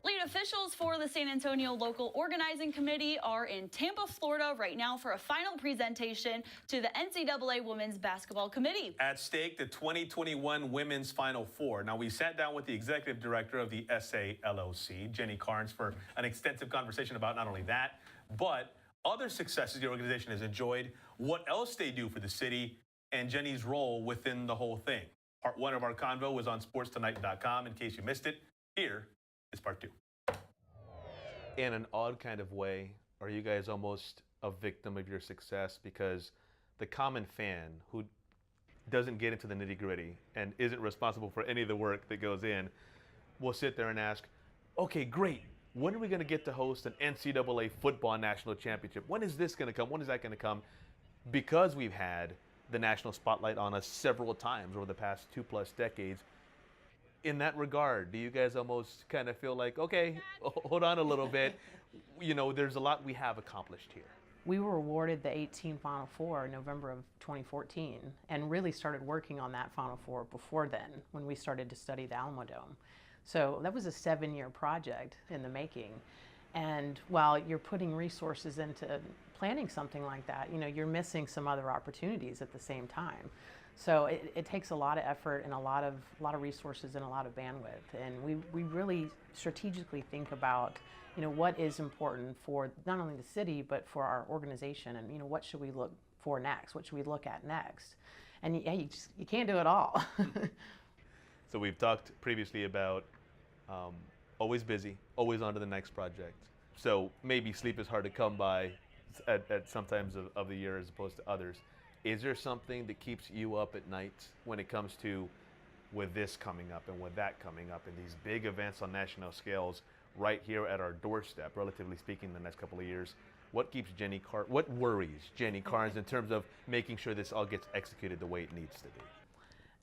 Lead officials for the San Antonio Local Organizing Committee are in Tampa, Florida right now for a final presentation to the NCAA Women's Basketball Committee. At stake, the 2021 Women's Final Four. Now, we sat down with the executive director of the SALOC, Jenny Karnes, for an extensive conversation about not only that, but other successes the organization has enjoyed, what else they do for the city, and Jenny's role within the whole thing. Part one of our convo was on sports2nite.com. In case you missed it, here is part two. In an odd kind of way, are you guys almost a victim of your success? Because the common fan who doesn't get into the nitty-gritty and isn't responsible for any of the work that goes in will sit there and ask, okay, great. When are we going to get to host an NCAA football national championship? When is this going to come? When is that going to come? Because we've had the national spotlight on us several times over the past 2+ decades. In that regard, do you guys almost kind of feel like, okay, hold on a little bit, you know, there's a lot we have accomplished here? We were awarded the 18 Final Four in November of 2014 and really started working on that Final Four before then when we started to study the Alamo Dome. So that was a 7-year project in the making. And while you're putting resources into planning something like that, you know, you're missing some other opportunities at the same time. So it takes a lot of effort and a lot of resources and a lot of bandwidth. And we really strategically think about, you know, what is important for not only the city, but for our organization. And, you know, what should we look for next? What should we look at next? And yeah, you can't do it all. So we've talked previously about always busy, always on to the next project. So maybe sleep is hard to come by at some times of the year as opposed to others. Is there something that keeps you up at night when it comes to with this coming up and with that coming up and these big events on national scales right here at our doorstep, relatively speaking, the next couple of years? What worries Jenny Karnes in terms of making sure this all gets executed the way it needs to be?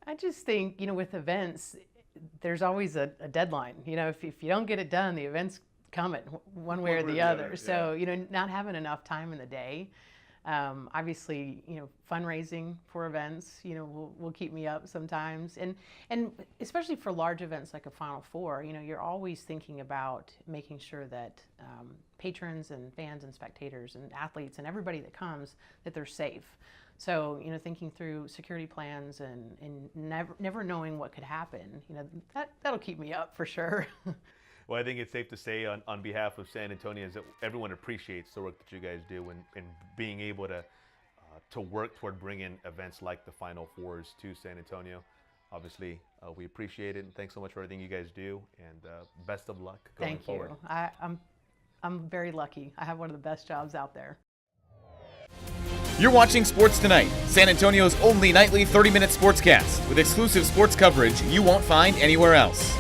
I just think, you know, with events, there's always a deadline. You know, if you don't get it done, the event's coming one way or the other. Yeah. So, you know, not having enough time in the day. Obviously, you know, fundraising for events, you know, will keep me up sometimes. And especially for large events like a Final Four, you know, you're always thinking about making sure that patrons and fans and spectators and athletes and everybody that comes, that they're safe. So, you know, thinking through security plans and never knowing what could happen, you know, that'll keep me up for sure. Well, I think it's safe to say on behalf of San Antonio is that everyone appreciates the work that you guys do and being able to work toward bringing events like the Final Fours to San Antonio. Obviously, we appreciate it, and thanks so much for everything you guys do, and best of luck going forward. Thank you. I'm very lucky. I have one of the best jobs out there. You're watching Sports Tonight, San Antonio's only nightly 30-minute sportscast with exclusive sports coverage you won't find anywhere else.